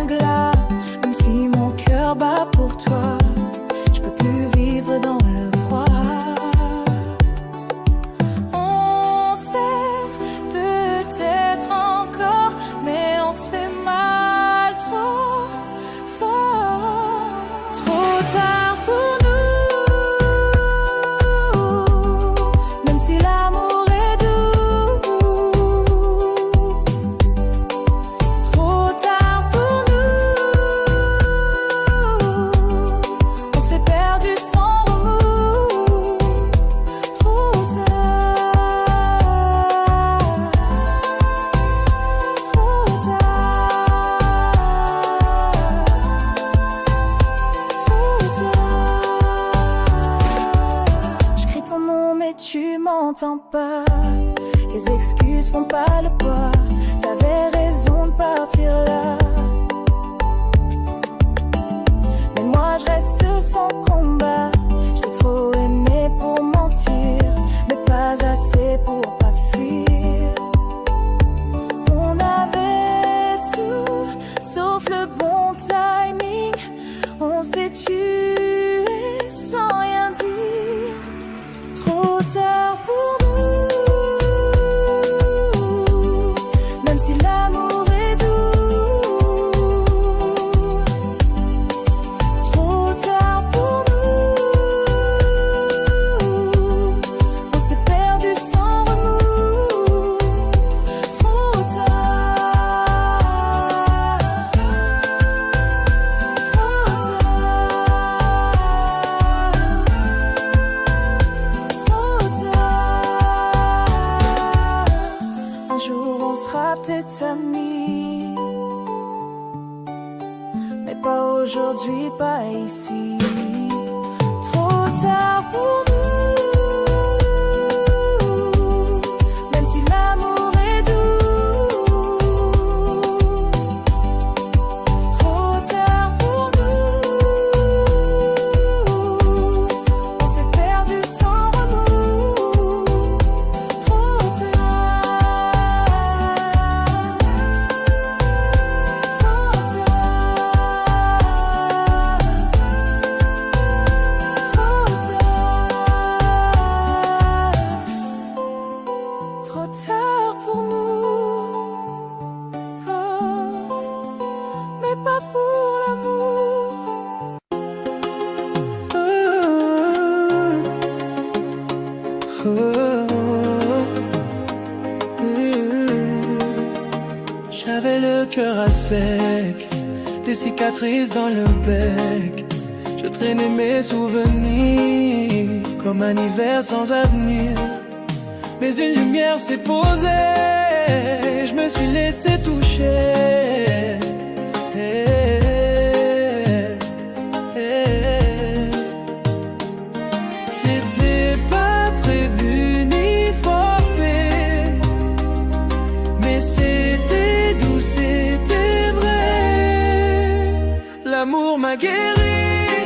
verglas. Même si mon cœur bat pour toi, je peux plus vivre dans le froid. On s'aime peut-être encore, mais on se fait mal trop fort. Trop tard pour nous, même si l'amour est doux. Trop tard pour nous, on s'est perdu sans remous. Trop tard, trop tard. J'crie ton nom mais tu m'entends pas. Les excuses font pas le poids. T'avais raison de partir là. Mais moi je reste sans combat. Je t'ai trop aimé pour mentir, mais pas assez pour pas fuir. On avait tout, sauf le bon timing. On s'est tué sans rien dire. Trop tard pour nous, même si l'amour est doux. Trop tard pour nous, on s'est perdu sans remous. Trop tard, trop tard. Un jour on sera peut-être amis, mais pas aujourd'hui, pas ici. Trop tard pour nous, même si l'amour est doux. Trop tard pour nous, on s'est perdu sans remous. Trop tard, trop tard, trop tard pour nous. Oh, mais pas pour l'amour. J'avais le cœur à sec, des cicatrices dans le bec. Je traînais mes souvenirs comme un hiver sans avenir. Mais une lumière s'est posée, je me suis laissé toucher. C'était pas prévu ni forcé, mais c'était doux, c'était vrai. L'amour m'a guéri,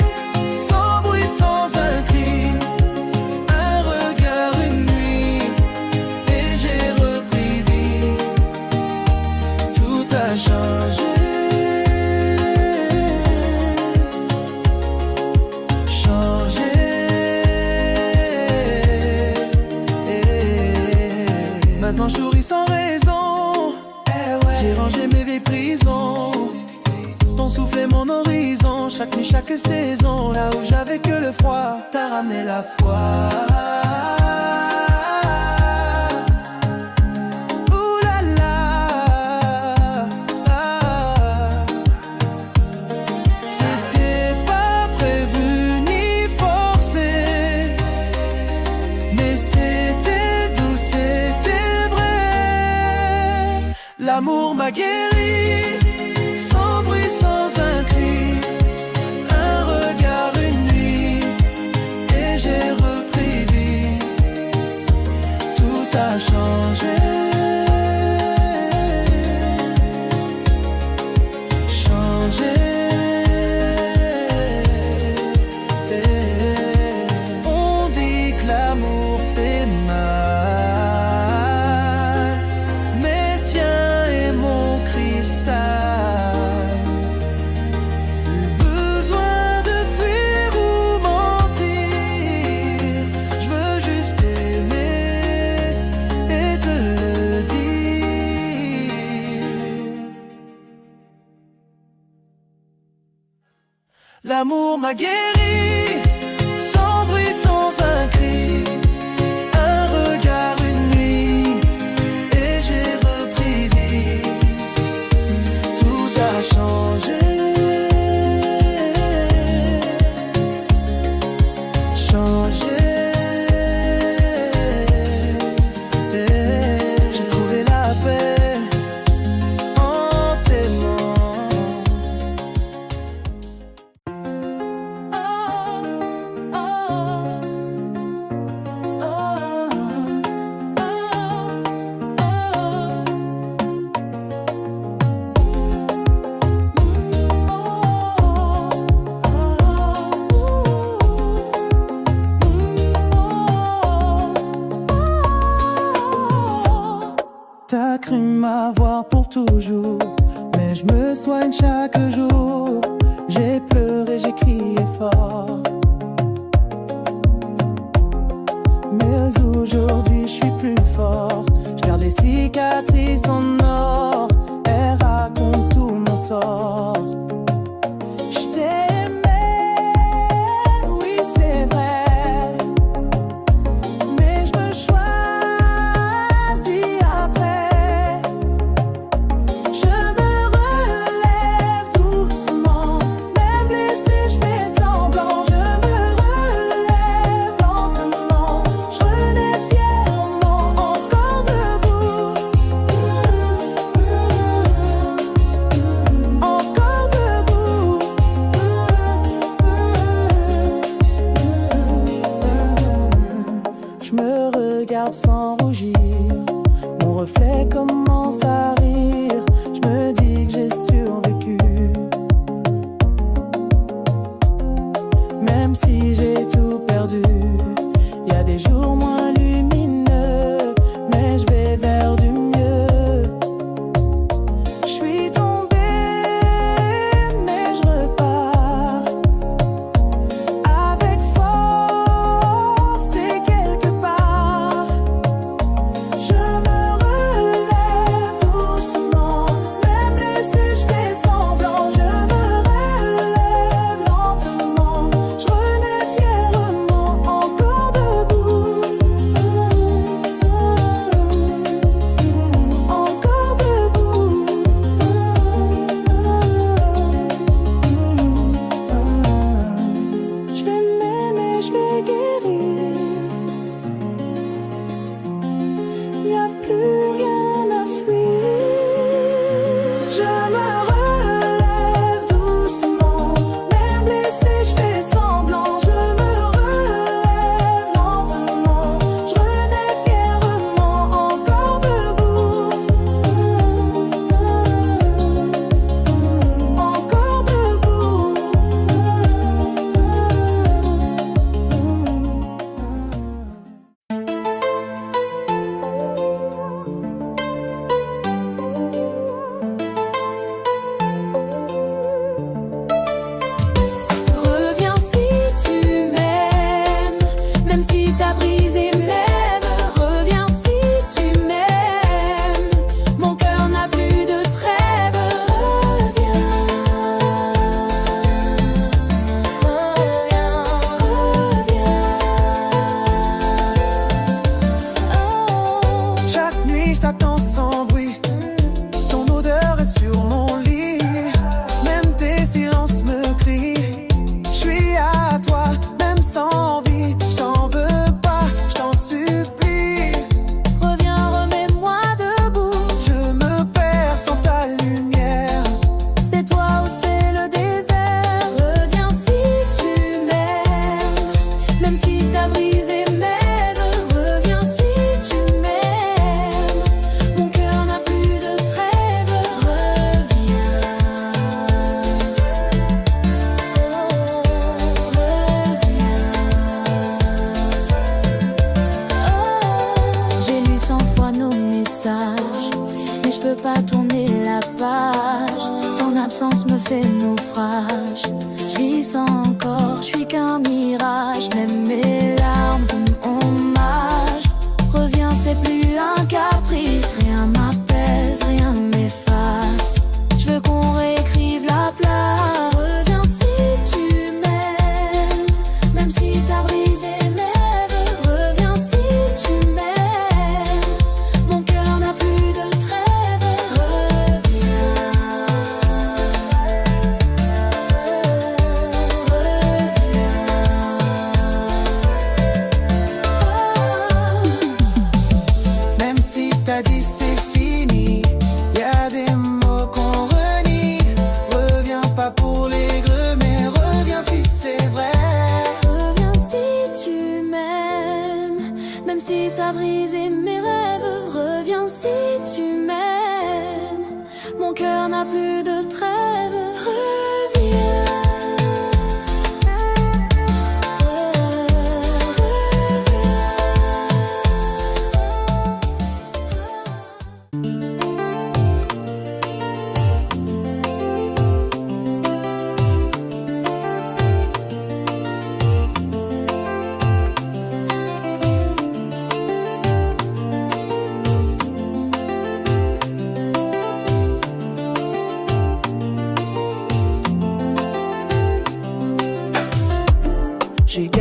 sans bruit, sans un cri. Un regard, une nuit, et j'ai repris vie. Tout a changé. Maintenant je souris sans raison. J'ai rangé mes vieilles prisons. Ton souffle est mon horizon. Chaque nuit, chaque saison. Là où j'avais que le froid, t'as ramené la foi. Ouh là là. C'était pas prévu ni forcé, mais c'était doux, c'était vrai. L'amour m'a guéri, sans bruit, sans un cri. Un regard, une nuit, et j'ai repris vie. Tout a changé. Changé. On dit que l'amour fait mal, mais tiens est mon cristal. L'amour m'a guéri, sans bruit, sans un cri, un regard, une nuit, et j'ai repris vie. Tout a changé, changé. J'ai trouvé la paix en t'aimant. T'as cru m'avoir pour toujours, mais je me soigne chaque jour. J'ai pleuré, j'ai crié fort, mais aujourd'hui je suis plus fort. Je garde les cicatrices en or, elles racontent tout mon sort. Je t'ai aimé, oui c'est vrai, mais je me choisis après. Je me relève doucement, même blessé je fais semblant. Je me relève lentement, je renais fièrement, encore debout, encore debout. Je me regarde sans rougir, mon reflet commence à rire. Je me dis que j'ai survécu, même si j'ai tout perdu. Y a des jours moins lumineux, mais je vais vers du mieux. Je suis tombée, mais je repars avec force et quelque part. Je me relève doucement, même blessé je fais semblant. Je me relève lentement, je renais fièrement, encore debout, encore debout. Je vais m'aimer, je vais guérir. Y a plus rien à fuir. Je me relève doucement, même blessé je fais semblant. Je me relève lentement, je renais fièrement, encore debout, encore debout. Reviens si tu m'aimes, même si t'as brisé mes rêves. Reviens si tu m'aimes, mon cœur n'a plus de trêve. Reviens, reviens, reviens. Chaque nuit je t'attends sans bruit, ton odeur est sur mon lit. Même tes silences me crient. Je suis à toi, même sans vie. Je t'en veux pas, je t'en supplie. Reviens, remets-moi debout. Je me perds sans ta lumière. C'est toi ou c'est le désert. Reviens si tu m'aimes, même si t'as brisé mes rêves. Reviens si tu m'aimes, mon cœur n'a plus de trêve. Reviens, j'ai lu 100 fois nos messages, mais je peux pas tourner la page. Ton absence me fait naufrage. Je vis sans encore, je suis qu'un mirage. Même mes larmes comme hommage. Reviens, c'est plus un caprice. Rien m'apaise, rien m'efface. Je veux qu'on réécrive la place. Reviens si tu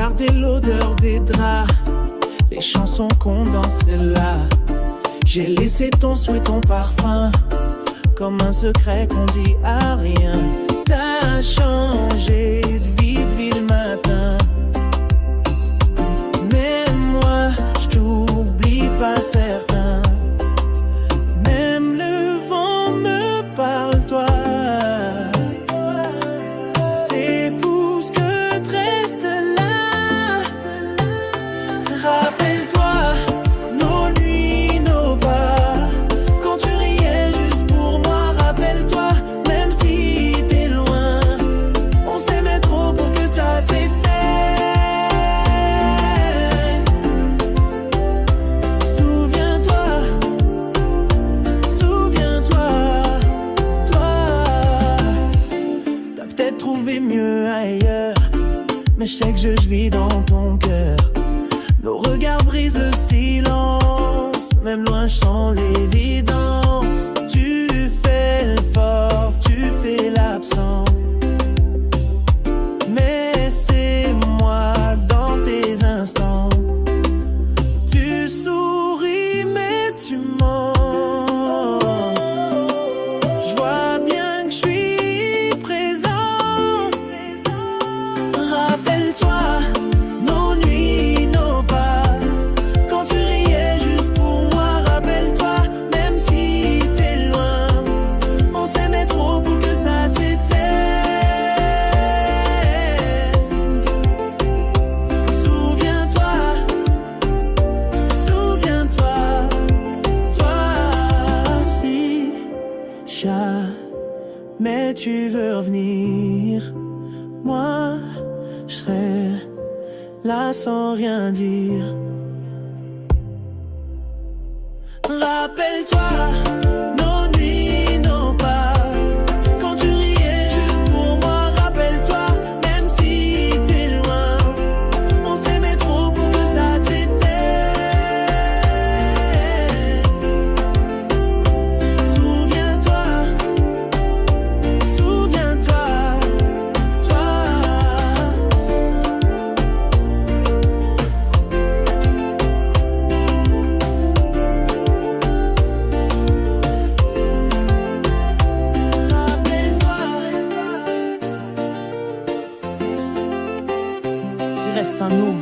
garder l'odeur des draps, les chansons qu'on dansait là. J'ai laissé ton souhait, ton parfum, comme un secret qu'on dit à rien. T'as changé de vie le matin, mais moi je t'oublie pas certain. Même le vent me parle toi. C'est fou ce que te reste là. Rappelle-toi nos nuits, nos pas, quand tu riais juste pour moi. Rappelle-toi, même si t'es loin, on s'aimait trop pour que ça s'éteigne. Souviens-toi, souviens-toi, toi. T'as peut-être trouvé mieux ailleurs, mais je sais que je vis dans ton cœur. Nos regards brisent le silence, même loin je sens l'évidence. Tu fais le fort, tu fais l'absent, mais c'est moi dans tes instants. Tu souris mais tu mens. Je vois bien que je suis présent. Rappelle-toi nos nuits, nos pas, quand tu riais juste pour moi. Rappelle-toi, même si t'es loin, on s'aimait trop pour que ça s'éteigne. Souviens-toi, souviens-toi, toi. Si jamais tu veux revenir, moi je serai là sans rien dire. Rappelle-toi nos nuits, nos pas, quand tu riais juste pour moi. Rappelle-toi, même si t'es loin, on s'aimait trop pour que ça s'éteigne. Souviens-toi, souviens-toi, toi. Rappelle-toi, s'il reste en nous.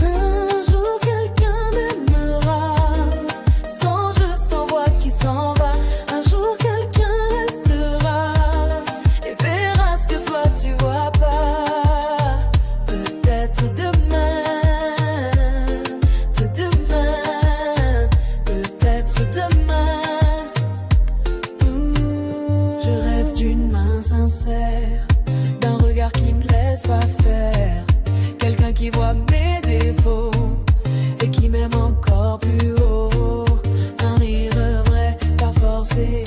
Un jour quelqu'un m'aimera, sans jeu, sans voix qui s'en va. Un jour quelqu'un restera et verra ce que toi tu vois pas. Peut-être demain, peut-être demain. Je rêve d'une main sincère, d'un regard qui me laisse pas faire. Quelqu'un qui voit mes défauts et qui m'aime encore plus haut. Un rire vrai, pas forcé,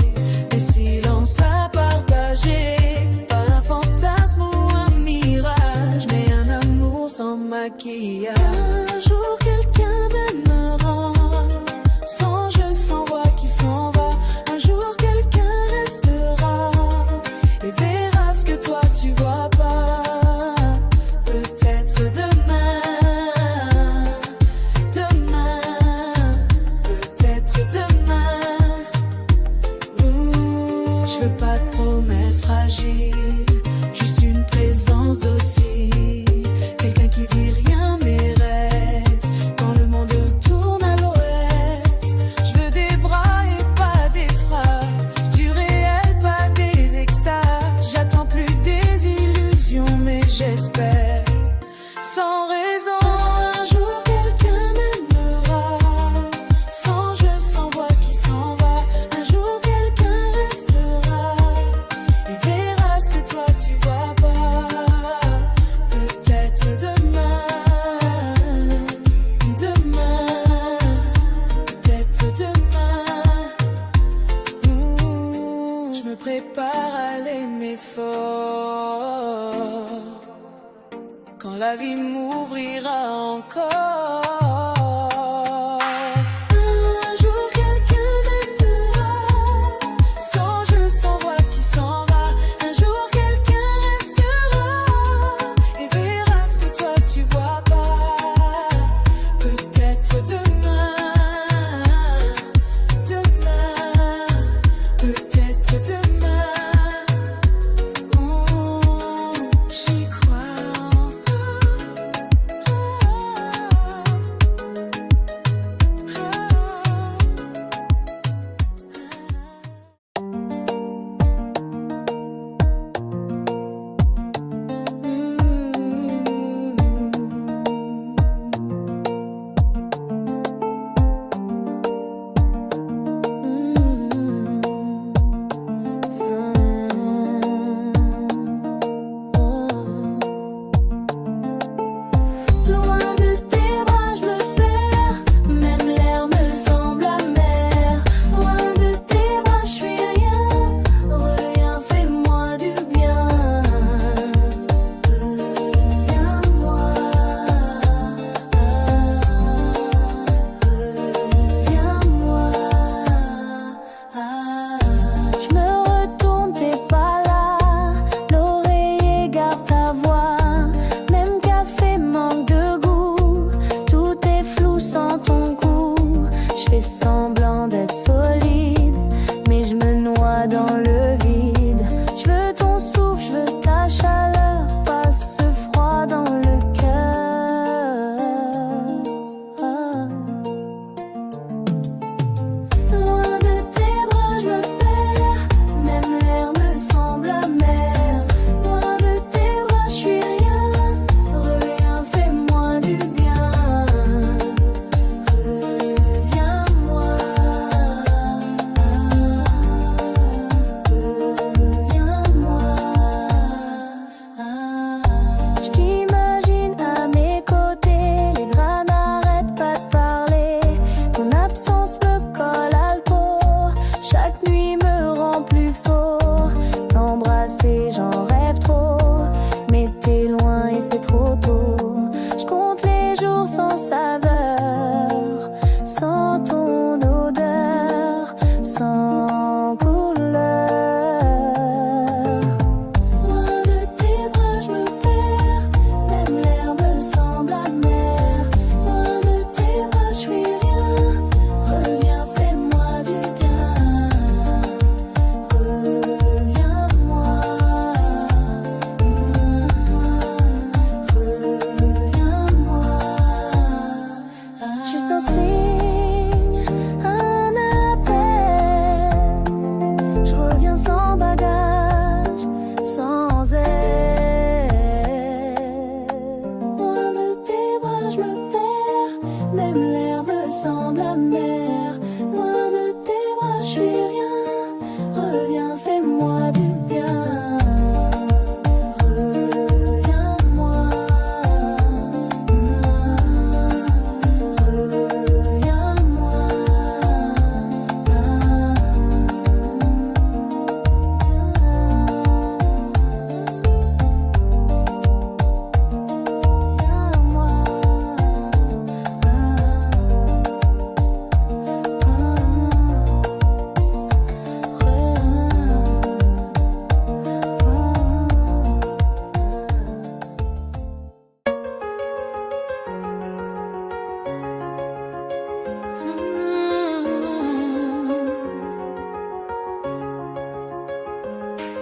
des silences à partager. Pas un fantasme ou un mirage, mais un amour sans maquillage. Un jour quelqu'un m'aimera, sans jeu, sans voix qui s'en va. Un jour quelqu'un restera et verra ce que toi tu vois pas. Peut-être demain, peut-être demain. Je veux pas de promesses fragiles, juste une présence docile. Quelqu'un qui dit rien mais reste quand le monde tourne à l'ouest. Je veux des bras et pas des phrases, du réel, pas des extases. J'attends plus des illusions mais j'espère sans raison. Un jour quelqu'un m'aimera, sans jeu, sans voix qui s'en va. Un jour quelqu'un restera et verra ce que toi tu vois pas. prépare à l'aimer fort. Quand la vie m'ouvrira encore.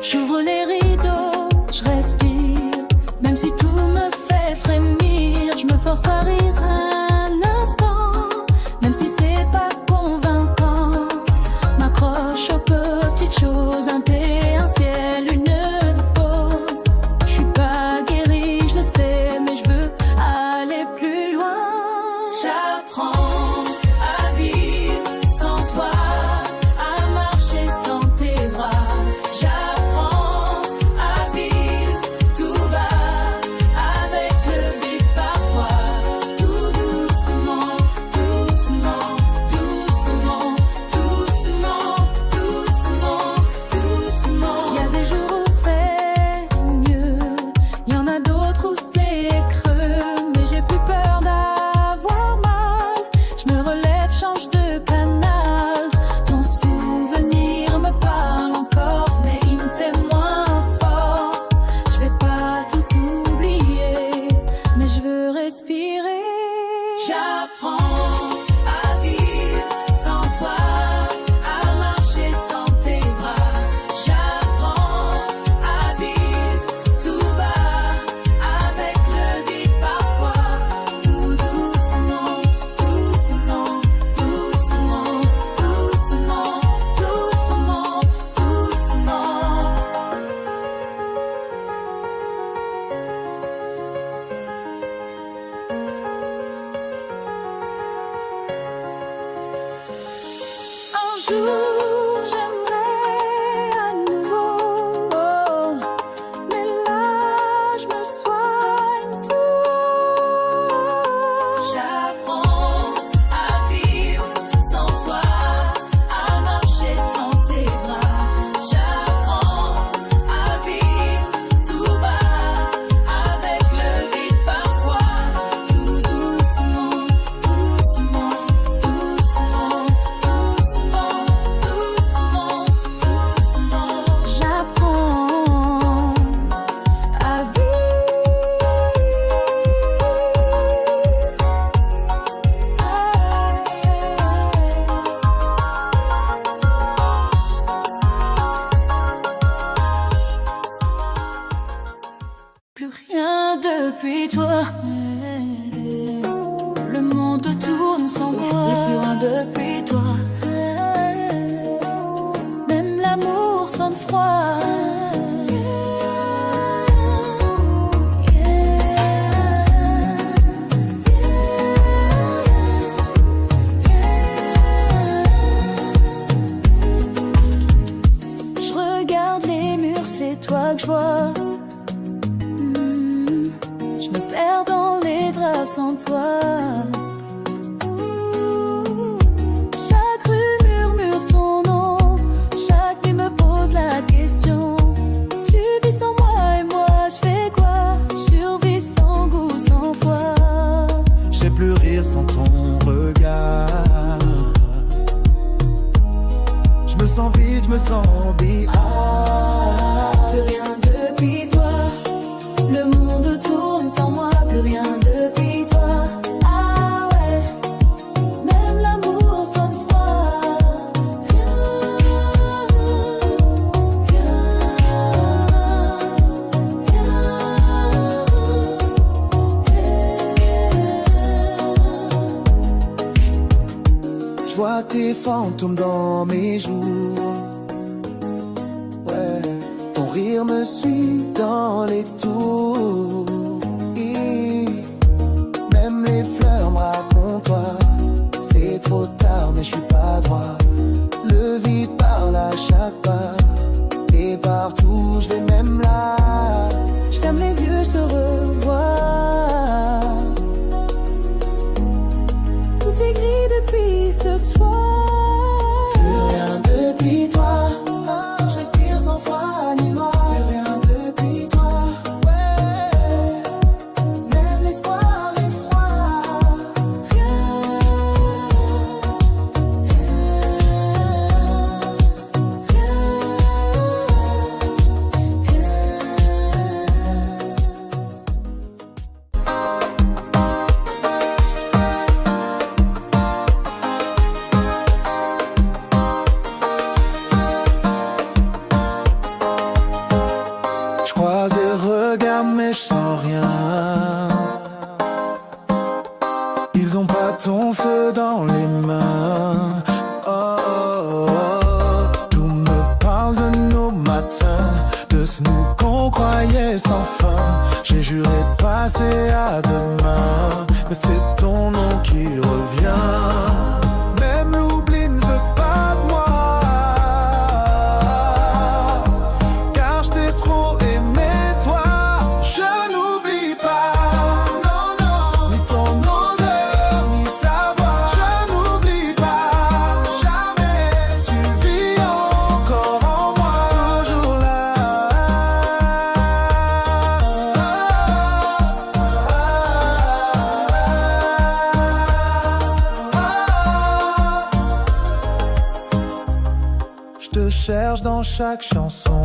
J'ouvre les rideaux, je respire, même si tout me fait frémir. Je me force à rire un instant, même si c'est pas convaincant. M'accroche aux petites choses, un thé, un ciel, une pause. Je suis pas guérie, je le sais, mais je veux aller plus loin. J'apprends à vivre sans toi, à marcher sans tes bras. jour j'aimerais à nouveau, mais là je me soigne tout. J'apprends à vivre sans toi, à marcher sans tes bras. J'apprends à vivre tout bas, avec le vide parfois. Tout doucement, doucement, doucement, doucement, doucement, doucement. J'apprends à vivre. Plus rien depuis toi. Le monde tourne sans moi. Plus rien depuis toi. Même l'amour sonne froid. Je regarde les murs, c'est toi que je vois. Je me perds dans les draps sans toi. Chaque rue murmure ton nom. Chaque nuit me pose la question. Tu vis sans moi et moi je fais quoi? Je survis sans goût, sans foi. Je sais plus rire sans ton regard. Je me sens vide, je me sens bille. Plus rien depuis toi. Le monde tourne sans moi. Plus rien depuis toi. Ah ouais. Même l'amour sonne froid. Rien, Je vois tes fantômes dans mes jours. Ouais, ton rire me suit dans les tours. Même les fleurs me racontent toi. C'est trop tard mais je suis pas droit. Le vide parle à chaque pas. T'es partout, je vais même là. je ferme les yeux, je te revois. Tout est gris depuis ce soir. Plus rien depuis toi. Je respire sans froid ni noir. Plus rien depuis toi. Ouais. Même l'espoir est froid. Je croise des regards mais je sens rien. Ils ont pas ton feu dans les mains. Oh, oh, oh. Tout me parle de nos matins, de ce nous qu'on croyait sans fin. J'ai juré de passer à demain, mais c'est ton nom qui revient. Même l'oubli ne veut pas de moi, car je t'ai trop aimé toi. Je n'oublie pas, non, non, ni ton odeur, ni ta voix. Je n'oublie pas, jamais. Tu vis encore en moi, toujours là. Je te cherche dans chaque chanson.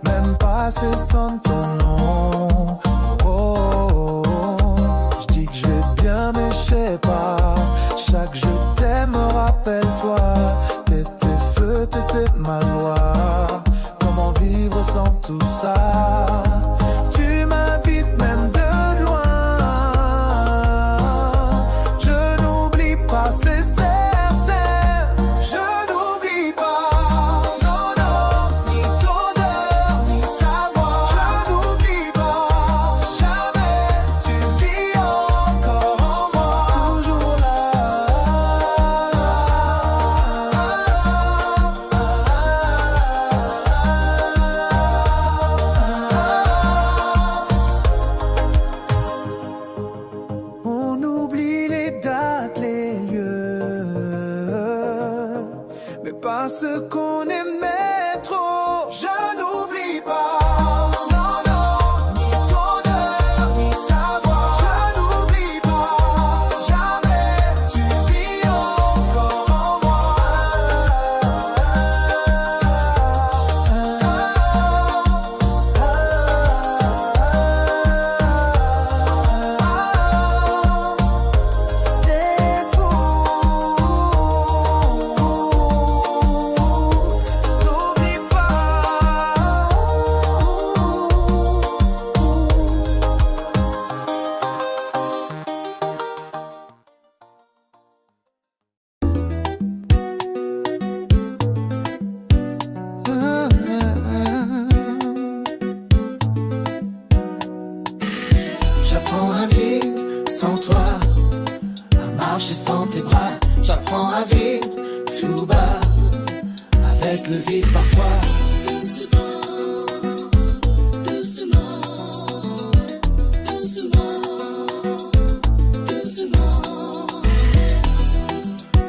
Même pas c'est sonne ton nom. Oh, oh, oh. Je dis que je vais bien mais je sais pas. Chaque je t'aime rappelle-toi. T'étais feu, t'étais ma loi. Comment vivre sans tout ça? Tu m'habites même de loin. Je n'oublie pas, c'est certain. Je n'oublie pas, non, non, ni ton odeur, ni ta voix. Je n'oublie pas. pas ce qu'on aimait trop. Je n'oublie pas.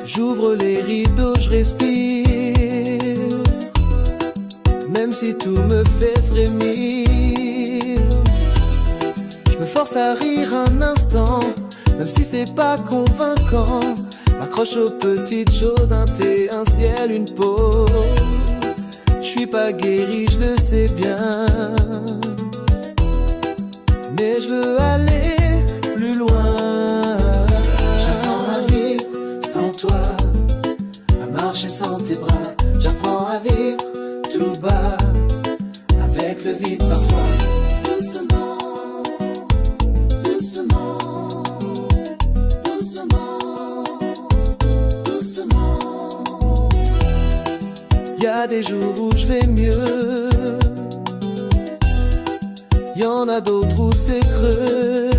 J'ouvre les rideaux, je respire, même si tout me fait frémir. Je me force à rire un instant, même si c'est pas convaincant. M'accroche aux petites choses, un thé, un ciel, une peau. Je suis pas guéri, je le sais bien, mais je veux aller plus loin. J'apprends à vivre sans toi, à marcher sans tes bras. J'apprends à vivre tout bas, avec le vide parfois. Doucement, doucement, doucement, doucement. Y a des jours où je vais mieux, y en a d'autres où c'est creux.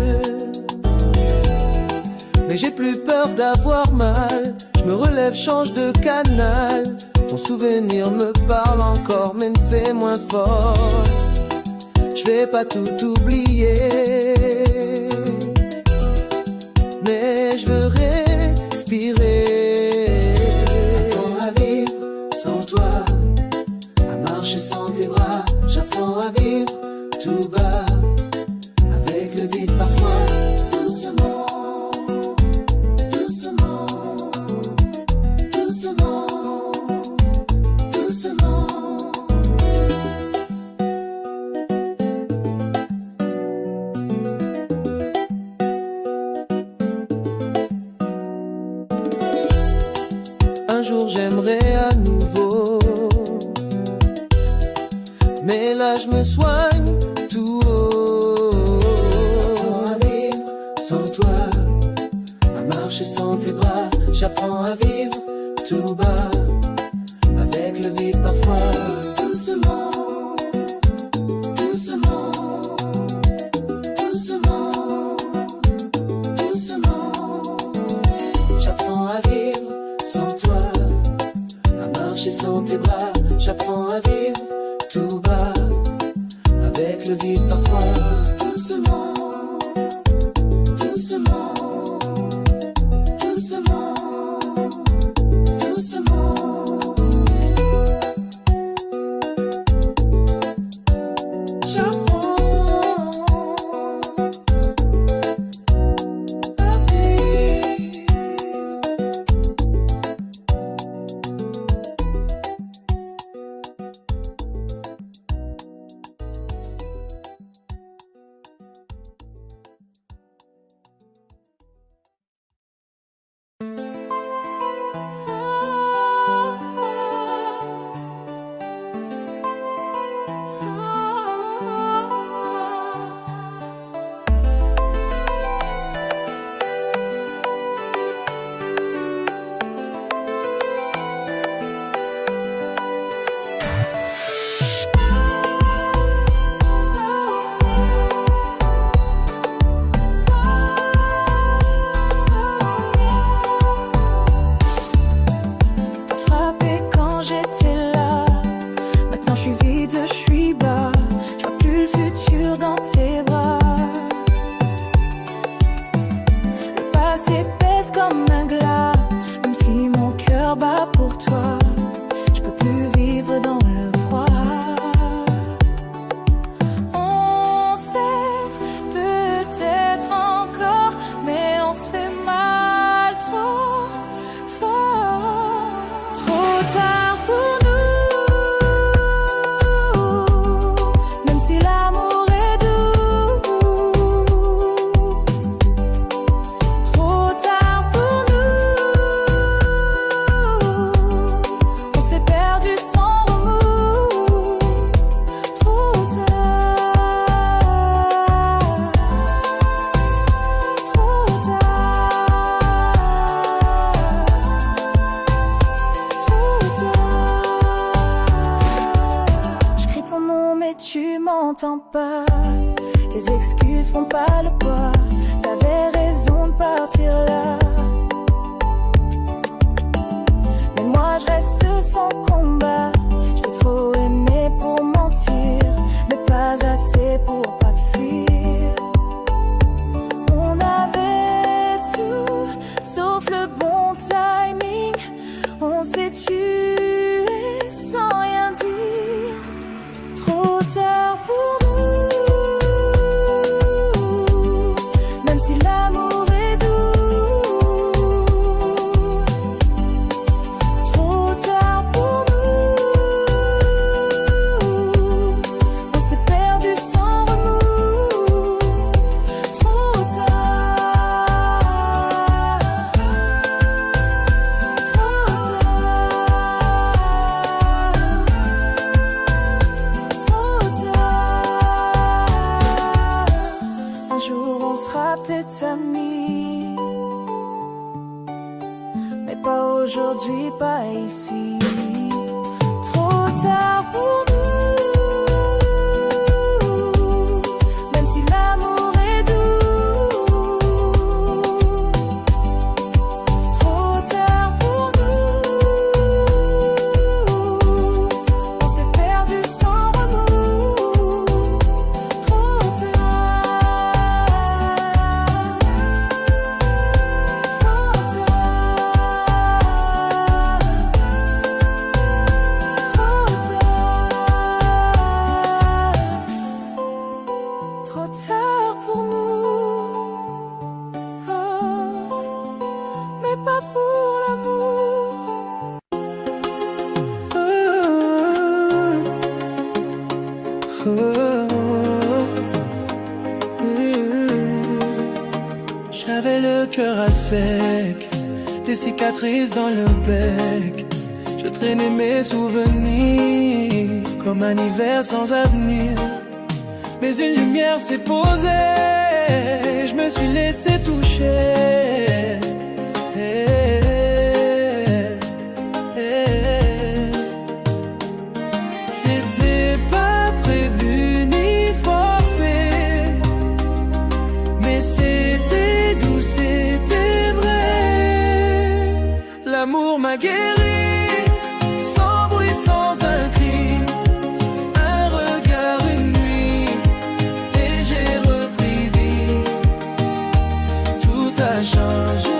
Mais j'ai plus peur d'avoir mal. Je me relève, change de canal. Ton souvenir me parle encore, mais ne fait moins fort. Je vais pas tout oublier, mais je veux respirer. J'apprends à vivre sans toi, à marcher sans tes bras. J'apprends à vivre tout bas, avec le vide parfois. Doucement, doucement, doucement, doucement. Un jour j'aimerais à nouveau, mais là je me soigne tout haut. J'apprends à vivre sans toi, à marcher sans tes bras. J'apprends à vivre tout bas, avec le vide parfois. Doucement, doucement, doucement, doucement. J'apprends à vivre sans toi, à marcher sans tes bras. J'apprends à vivre tout bas, avec le vide parfois. Doucement, doucement, doucement, doucement. J'apprends à vivre. m'entends pas. Les excuses font pas le poids. T'avais raison de partir là. Mais moi je reste sans combat. Je t'ai trop aimé pour mentir, mais pas assez pour pas fuir. On avait tout, sauf le bon timing. On s'est tué sans rien dire. Trop tard pour nous. Même si l'amour est doux. Trop tard pour nous. On s'est perdu sans remous. Trop tard. Trop tard. Un jour on sera peut-être amis, mais pas aujourd'hui, pas ici. Trop tard pour nous. Même si l'amour est doux. Trop tard pour nous. On s'est perdu sans remous. Trop tard. Trop tard. Trop tard pour nous. Oh, mais pas pour l'amour. J'avais le cœur à sec, des cicatrices dans le bec. Je traînais mes souvenirs comme un hiver sans avenir. Mais une lumière s'est posée, je me suis laissé toucher. C'était pas prévu ni forcé, mais c'était doux, c'était vrai. L'amour m'a guéri, sans bruit, sans un cri. Un regard, une nuit, et j'ai repris vie. Tout a changé.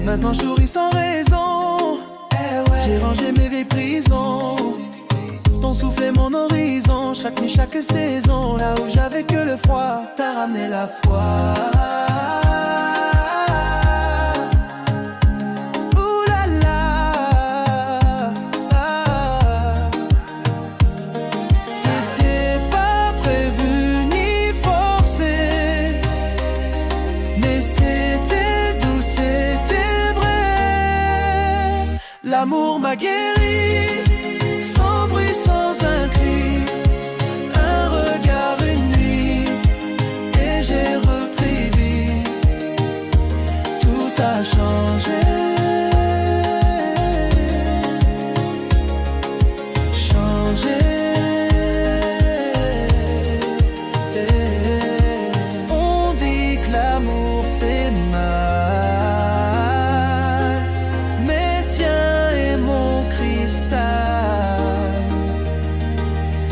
Maintenant je souris sans raison. J'ai rangé mes vieilles prisons. Ton souffle est mon horizon. Chaque nuit, chaque saison. Là où j'avais que le froid, t'as ramené la foi. Ouh là là. C'était pas prévu ni forcé, mais c'était doux, c'était vrai. L'amour m'a guéri, sans bruit, sans un cri. Un regard, une nuit, et j'ai repris vie. Tout a changé. Changé. On dit que l'amour fait mal, mais tiens est mon cristal.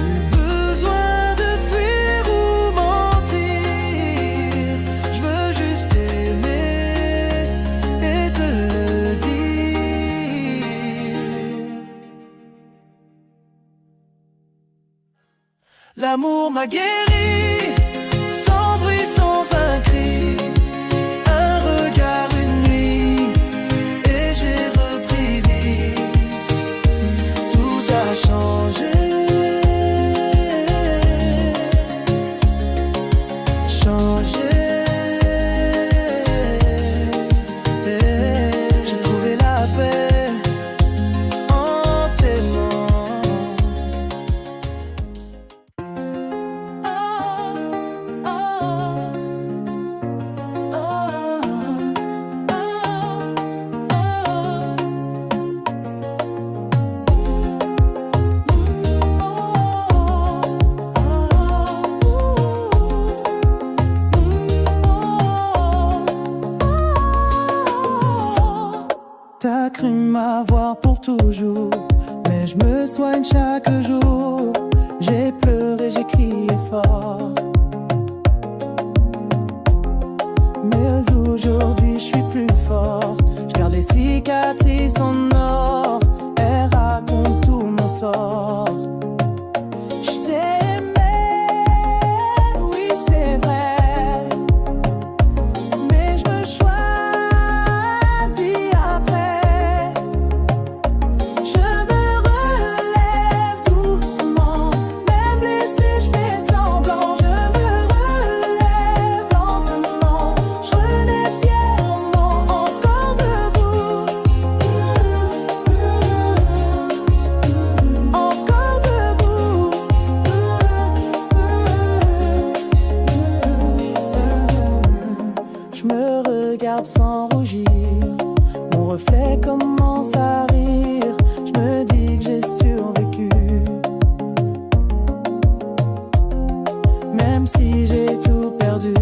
Plus besoin de fuir ou mentir. Je veux juste aimer et te le dire. L'amour m'a guéri, sans bruit, sans un cri. Un regard, une nuit, et j'ai repris vie. Tout a changé. Changé. J'ai trouvé la paix en t'aimant. Oh, voir pour toujours. Mais je me soigne chaque jour. J'ai pleuré, j'ai crié fort. Mais aujourd'hui je suis plus fort. Je garde les cicatrices en or. Elles racontent tout mon sort. Je t'aimais, oui c'est vrai. Mais je me choisis après. Je me relève doucement. Même blessé, je fais semblant. Je me relève lentement. Je renais fièrement, encore debout. Encore debout. Je me regarde sans rougir. Mon reflet commence à rire. Je me dis que j'ai survécu. Même si j'ai tout perdu,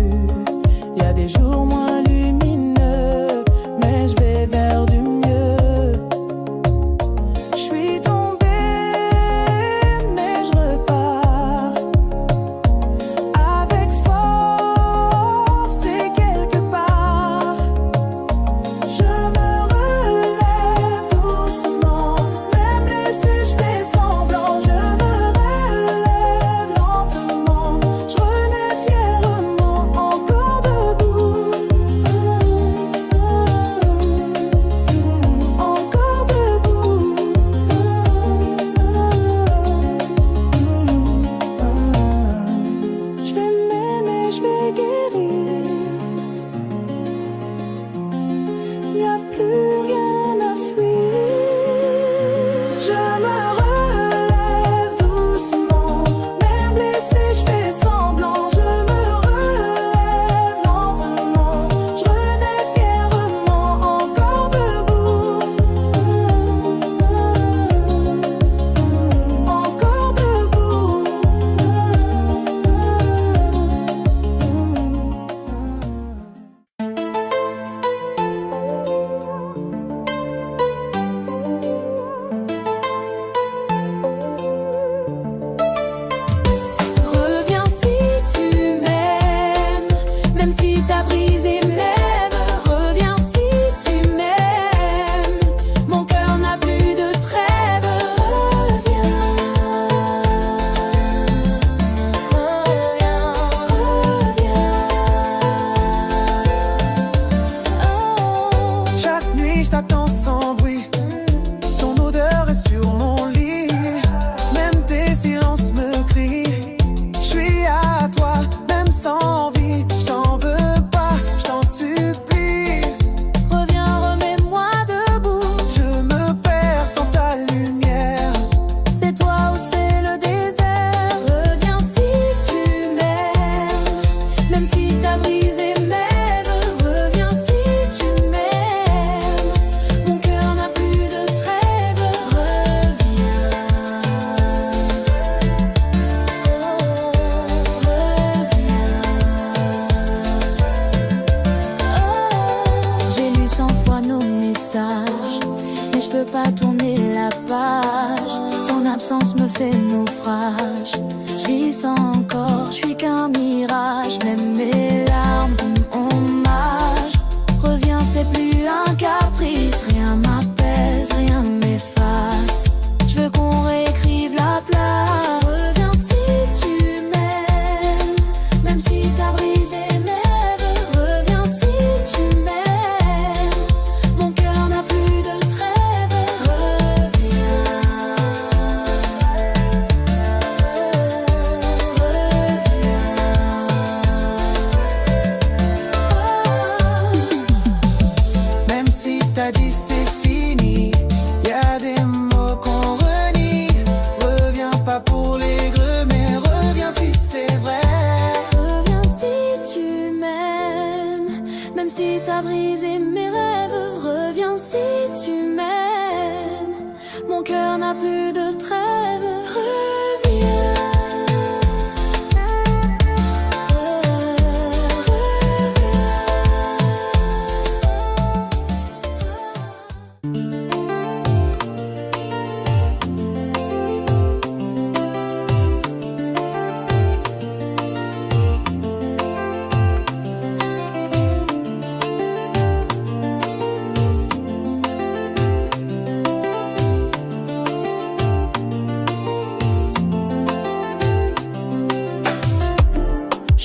y a des jours moins lumineux, mais je vais vers du mieux. Je suis tombée, mais je repars avec force et quelque part. Je me relève doucement, même blessée, je fais semblant. Je me relève lentement, je renais fièrement, encore debout. Encore debout. Je vais m'aimer, je vais guérir. Y a plus rien à fuir. Je me relève doucement, même blessée, je fais semblant. Je me relève lentement, je renais fièrement, encore debout. Encore debout. Reviens si tu m'aimes, même si t'as brisé mes rêves. Reviens si tu m'aimes, mon cœur n'a plus de trêve. Reviens, reviens, reviens. Chaque nuit je t'attends sans bruit. Ton odeur est sur mon lit. Même tes silences me crient. Je suis à toi, même sans envie. Je t'en veux pas, je t'en supplie. Reviens, remets-moi debout. Je me perds sans ta lumière. C'est toi ou c'est le désert. Reviens si tu m'aimes, même si t'as brisé mes rêves. Reviens si tu m'aimes, mon cœur n'a plus de trêve. Reviens, reviens. J'ai lu 100 fois nos messages, mais je peux pas tourner la page. Ton absence me fait naufrage. Je vis sans encore, je suis qu'un mirage. Même mes larmes rendent hommage. Reviens, c'est plus un caprice. Rien m'apaise, rien m'efface. Je veux qu'on réécrive la place. Reviens si tu m'aimes, même si t'as brisé mes rêves. Reviens si tu m'aimes, mon cœur n'a plus de trêve. Reviens, Même si t'as dit c'est fini, y a des mots qu'on renie. Reviens pas pour les greux, mais reviens si c'est vrai. reviens si tu m'aimes, même si t'as brisé mes rêves. Reviens si tu m'aimes, mon cœur n'a plus de trêve. Reviens.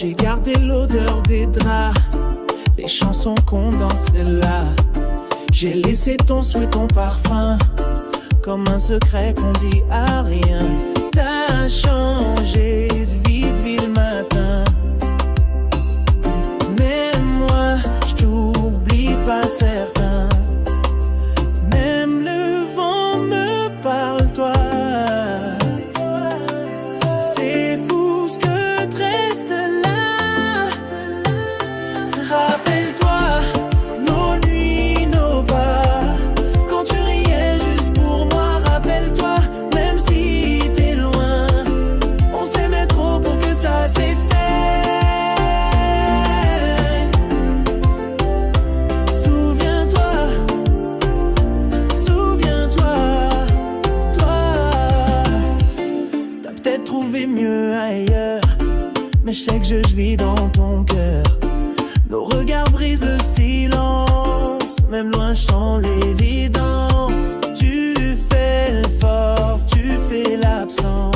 J'ai gardé l'odeur des draps, les chansons qu'on dansait là. J'ai laissé ton souhait, ton parfum, comme un secret qu'on dit à rien. T'as changé de vie le matin. Mais moi, je t'oublie pas certain. Même le vent me parle, toi. C'est fou ce que te reste là. Rappelle-toi nos nuits, nos bars, quand tu riais juste pour moi. Rappelle-toi, même si t'es loin, on s'aimait trop pour que ça s'éteigne. Souviens-toi, souviens-toi, toi. T'as peut-être trouvé mieux ailleurs, mais je sais que je vis dans ton cœur. Nos regards brisent le silence, même loin je sens l'évidence. Tu fais le fort, tu fais l'absent,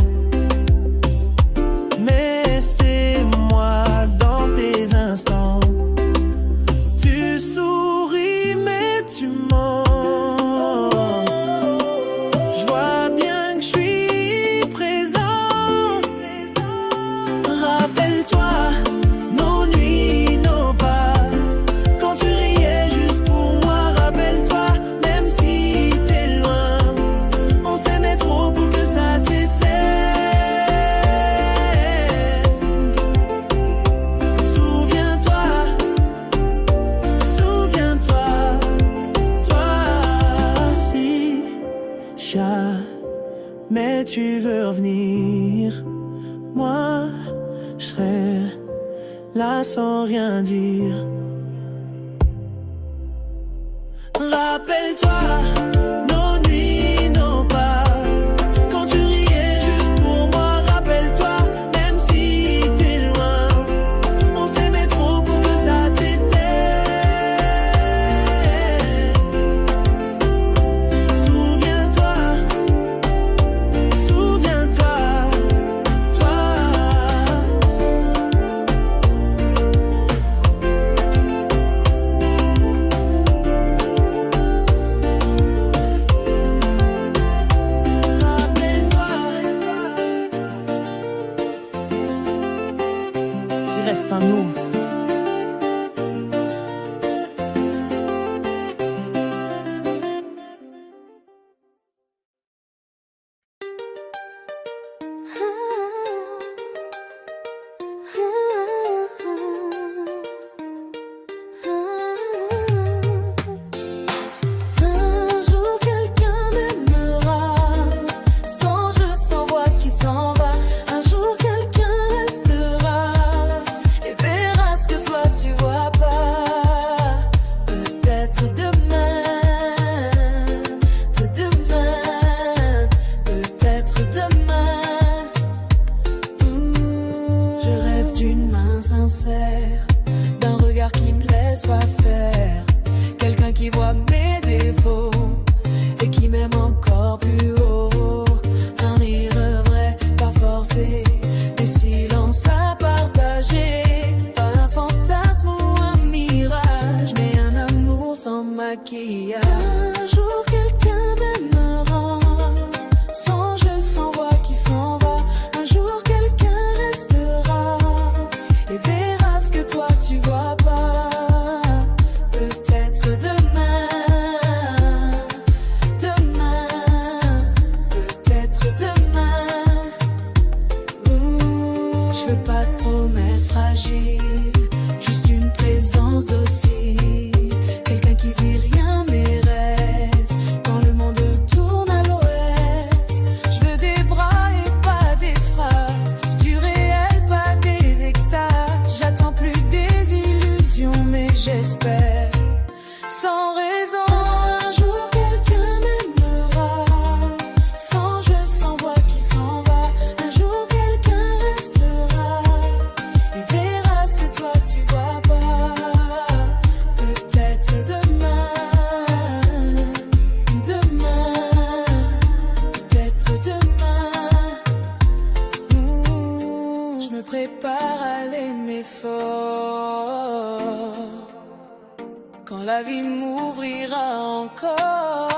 mais c'est moi dans tes instants. Tu souris mais tu mens. Je vois bien que je suis présent. Rappelle-toi nos nuits, nos bars, quand tu riais juste pour moi. Rappelle-toi, même si t'es loin, on s'aimait trop pour que ça s'éteigne. Souviens-toi, souviens-toi, toi. Si jamais tu veux revenir, moi je serai là sans rien dire. Rappelle-toi nos nuits, nos bars, quand tu riais juste pour moi. Rappelle-toi, même si t'es loin, on s'aimait trop pour que ça s'éteigne. Souviens-toi, souviens-toi, toi. S'il reste en nous. Un jour quelqu'un m'aimera, sans jeu, sans voix qui s'en va. Un jour quelqu'un restera et verra ce que toi tu vois pas. Peut-être demain, peut-être demain. Je rêve d'une main sincère, d'un regard qui me laisse pas faire. Quelqu'un qui voit mes défauts et qui m'aime encore plus haut. Un rire vrai, pas forcé, des silences à partager. Pas un fantasme ou un mirage, mais un amour sans maquillage. Un jour quelqu'un m'aimera, sans jeu, sans voix qui s'en va. Un jour quelqu'un restera et verra ce que toi tu vois pas. Peut-être demain, peut-être demain. Je veux pas de promesses fragiles, juste une présence docile. Quelqu'un qui dit rien mais reste quand le monde tourne à l'ouest. Je veux des bras et pas des phrases, du réel, pas des extases. J'attends plus des illusions mais j'espère sans raison. Un jour quelqu'un m'aimera, sans jeu, sans voix qui s'en va. Un jour quelqu'un restera et verra ce que toi tu vois pas. Peut-être demain, je me prépare à l'aimer fort. Quand la vie m'ouvrira encore.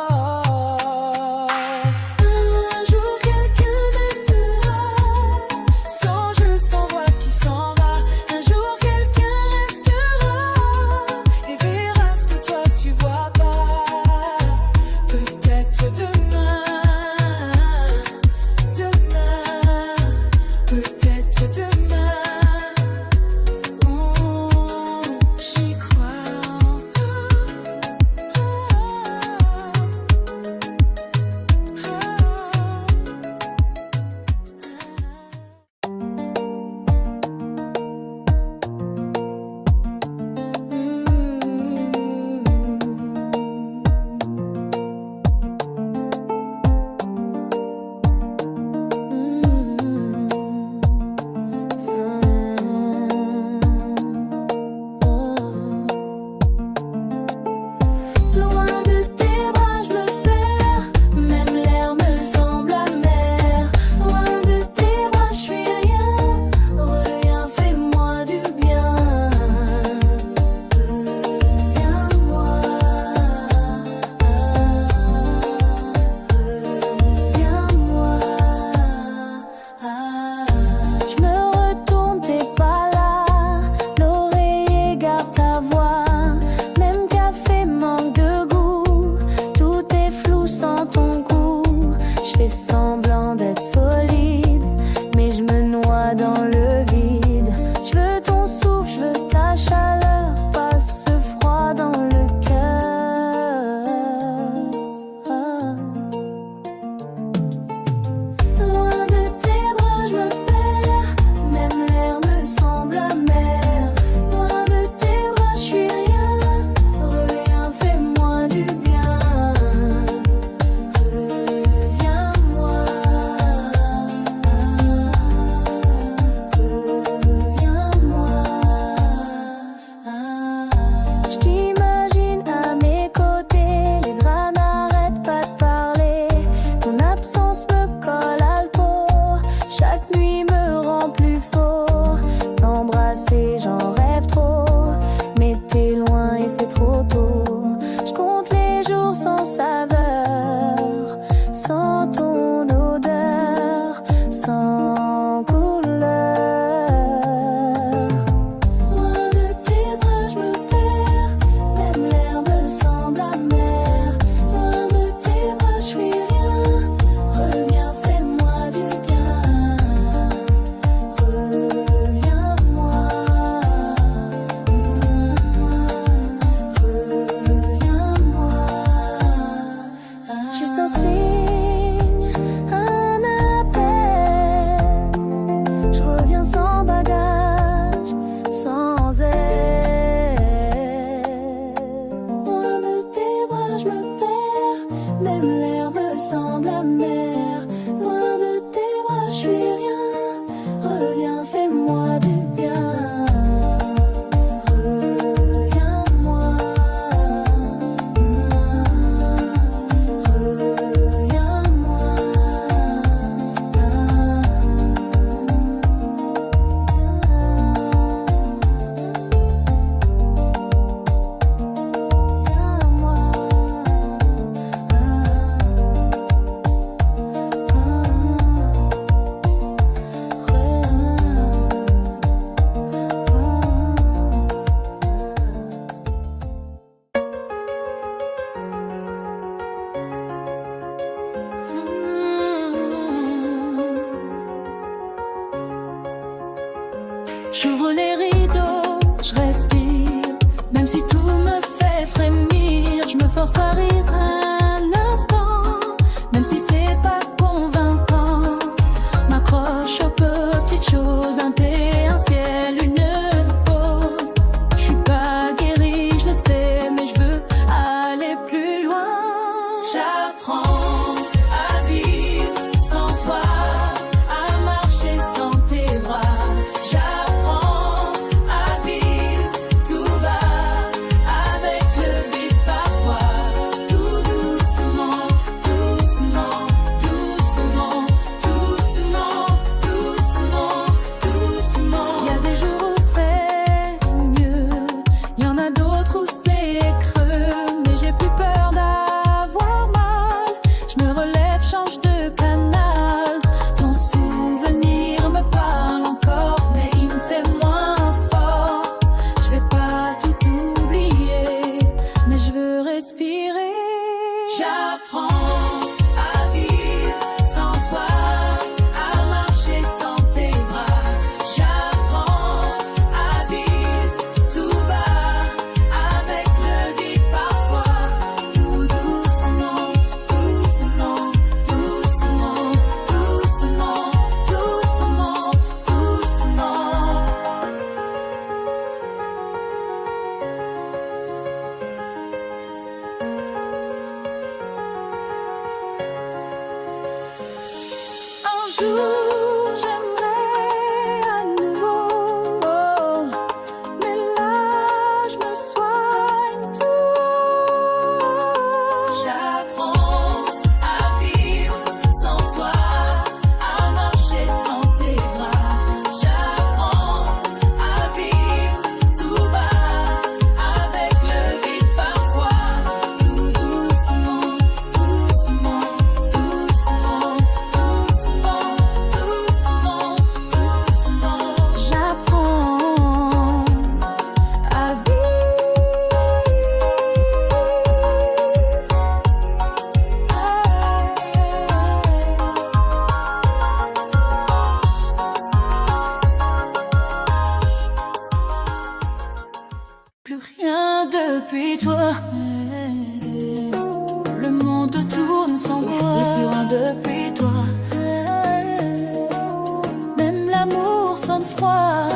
J'ouvre les rideaux, je respire, même si tout me fait frémir. Je me force à rire un instant, même si c'est pas convaincant. M'accroche aux petites choses, un thé, un ciel, une pause. Je suis pas guérie, je le sais, mais je veux aller plus loin. J'apprends à vivre sans toi, à marcher sans tes bras. Tout bas, avec le vide parfois, tout doux. depuis toi. Le monde tourne sans moi. Plus loin depuis toi. Même l'amour sonne froid.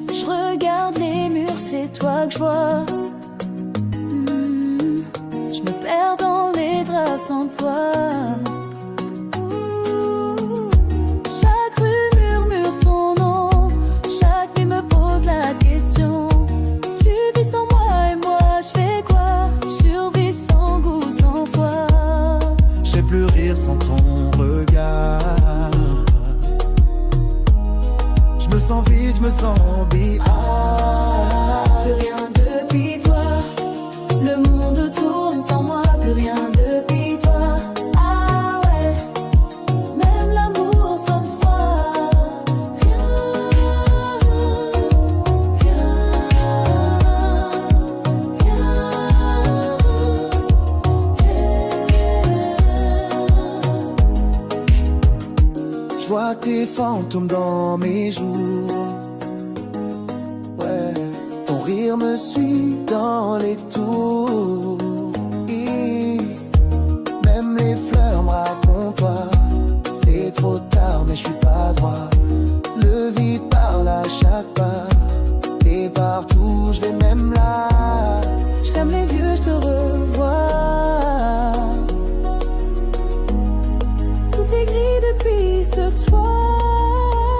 Je regarde les murs, c'est toi que je vois. Je me perds dans les draps sans toi. Chaque rue murmure ton nom. Chaque nuit me pose la question. Tu vis sans moi et moi je fais quoi? Je survis sans goût, sans foi. Je sais plus rire sans ton regard. Je me sens vide, je me sens Plus rien depuis toi. Le monde tourne sans moi. Plus rien depuis toi. Ah ouais. Même l'amour sonne froid. Rien, rien, Je vois tes fantômes dans mes jours. Ouais, ton rire me suit dans les tours. Même les fleurs me racontent toi. C'est trop tard mais je suis pas droit. Le vide parle à chaque pas. T'es partout, je vais même là. je ferme les yeux, je te revois. Tout est gris depuis ce toit.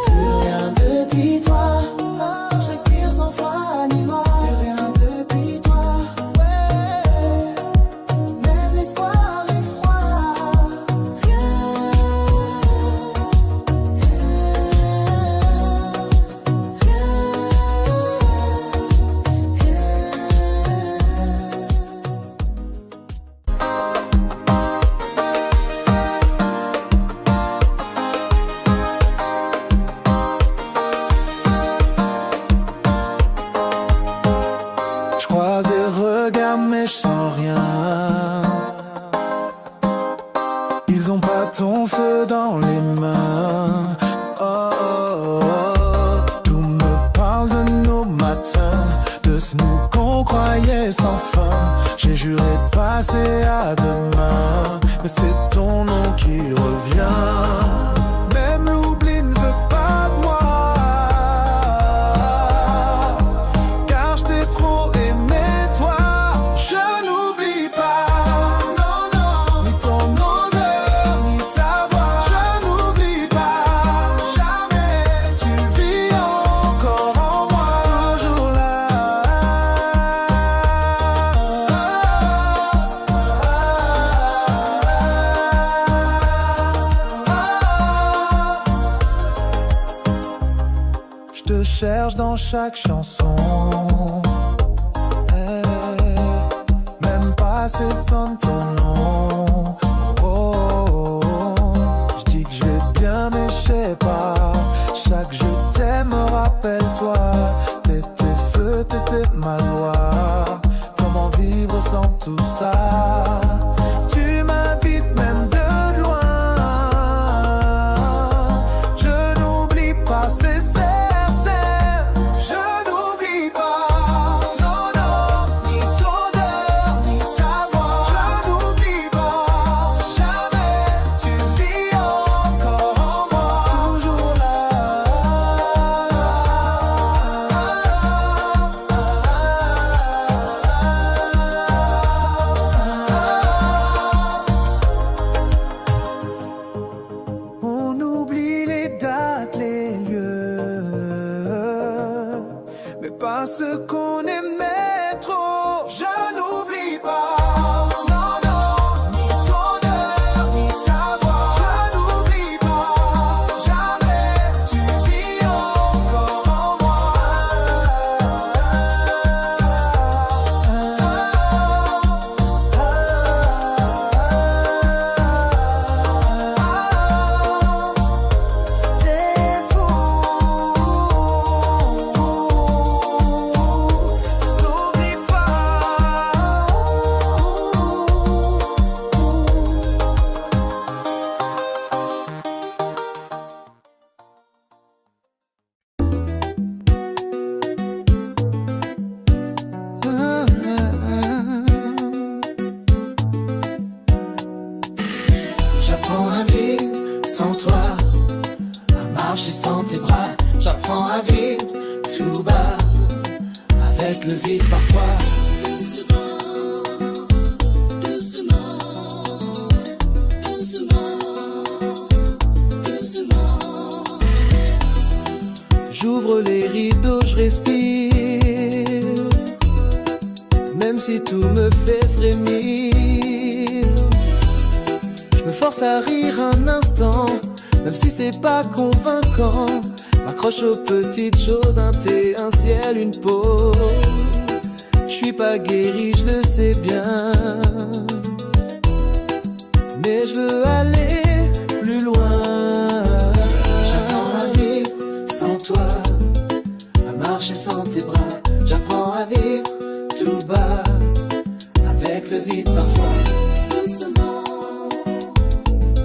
Plus rien depuis toi. Je respire sans foi ni loi. Plus rien depuis toi. Ouais. Même l'espoir est froid. Rien, Je croise des regards mais je sens rien. Ils ont pas ton feu dans les mains. Oh, oh, oh. Tout me parle de nos matins, de ce nous qu'on croyait sans fin. J'ai juré de passer à demain, mais c'est ton nom qui revient. Même l'oubli ne veut pas de moi, car je t'ai trop aimé toi. Je n'oublie pas, non, non, ni ton odeur, ni ta voix. Je n'oublie pas, jamais. Tu vis encore en moi, toujours là. Je te cherche dans chaque chanson. Même pas c'est sonne ton nom. Oh, oh, oh. Je dis que je vais bien mais je sais pas. Chaque je t'aime me rappelle-toi. T'étais feu, t'étais ma loi. Comment vivre sans tout ça? Tu m'habites même de loin. Je n'oublie pas, c'est certain. Je n'oublie pas, non, non, ni ton odeur, ni ta voix. Je n'oublie pas, jamais. Tu vis encore en moi, toujours là. On oublie les dates, les lieux, mais pas ce qu'on aimait trop. Je n'oublie pas, non, non, ni ton odeur, ni ta voix. Je n'oublie pas, jamais. Tu vis encore en moi. C'est fou. tout bas, avec le vide parfois. J'ouvre les rideaux, je respire, même si tout me fait frémir. Je me force à rire un instant, même si c'est pas convaincant. M'accroche aux petites choses, un thé, un ciel, une peau. Je suis pas guéri, je le sais bien, mais je veux aller plus loin. Sans toi, à marcher sans tes bras, j'apprends à vivre tout bas, avec le vide parfois. Doucement,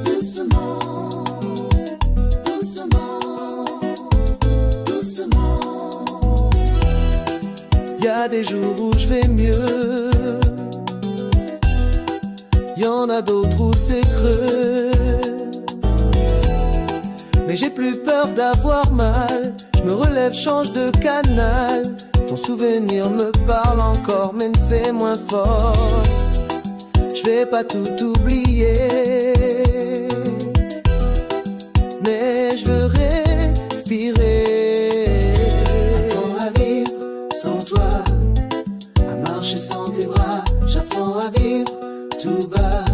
doucement, doucement, doucement. Y a des jours où je vais mieux, y en a d'autres où c'est creux. Mais j'ai plus peur d'avoir mal, je me relève, change de canal. Ton souvenir me parle encore mais me fait moins fort. Je vais pas tout oublier, mais je veux respirer. J'apprends à vivre sans toi, à marcher sans tes bras. J'apprends à vivre tout bas,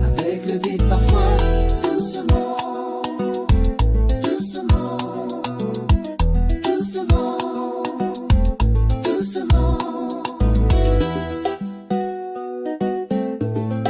avec le vide parfois. Doucement,